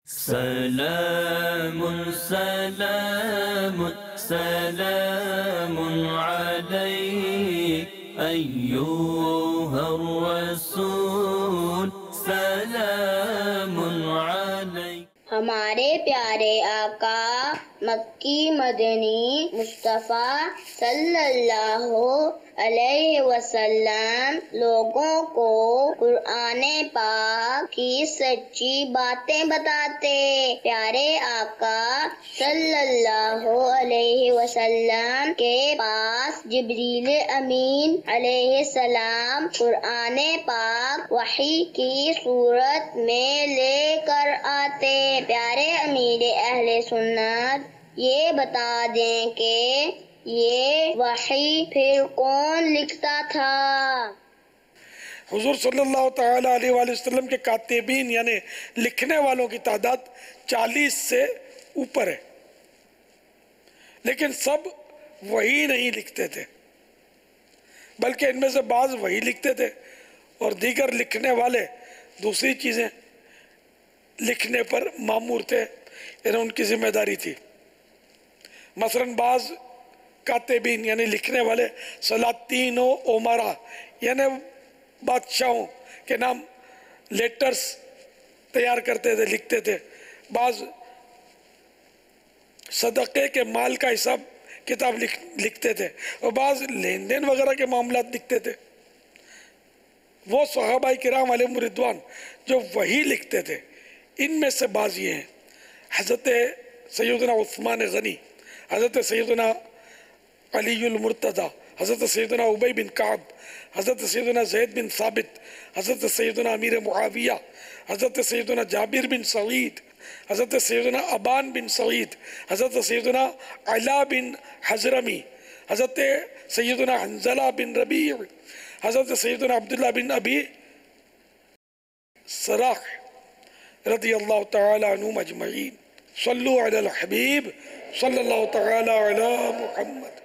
سلام سلام سلام عليك أيها الرسول سلام عليك۔ ہمارے پیارے آقا مکی مدنی مصطفیٰ صلی اللہ علیہ وسلم لوگوں کو قرآن پاک کی سچی باتیں بتاتے۔ پیارے آقا صلی اللہ علیہ وسلم کے پاس جبریل امین علیہ السلام قرآن پاک وحی کی صورت میں لے کر آتے۔ پیارے امیر اہل سنت یہ بتا دیں کہ یہ وحی پھر کون لکھتا تھا؟ حضور صلی اللہ تعالیٰ علیہ وآلہ وسلم کے کاتبین یعنی لکھنے والوں کی تعداد 40 سے اوپر ہے، لیکن سب وحی نہیں لکھتے تھے، بلکہ ان میں سے بعض وحی لکھتے تھے اور دیگر لکھنے والے دوسری چیزیں لکھنے پر مامور تھے، یعنی ان کی ذمہ داری تھی۔ مثلاً بعض کاتبین یعنی لکھنے والے سلاطین و امراء یعنی بادشاہوں کے نام لیٹرز تیار کرتے تھے، لکھتے تھے۔ بعض صدقے کے مال کا حساب کتاب لکھتے تھے، اور بعض لین دین وغیرہ کے معاملات لکھتے تھے۔ وہ صحابہ کرام علیہم رضوان جو وحی لکھتے تھے، ان میں سے بعض یہ ہیں: حضرت سیدنا عثمان غنی، حضرت سیدنا علی المرتضی، حضرت سیدنا ابی بن کعب، حضرت سیدنا زید بن ثابت، حضرت سیدنا امیر معاویہ، حضرت سیدنا جابر بن سعید، حضرت سیدنا ابان بن سعید، حضرت سیدنا علا بن حضرمی، حضرت سیدنا حنظلہ بن ربیع، حضرت سیدنا عبداللہ بن ابی سراح رضی اللہ تعالی عنہم اجمعین۔ صلو علی الحبیب صلی اللہ تعالی علی محمد۔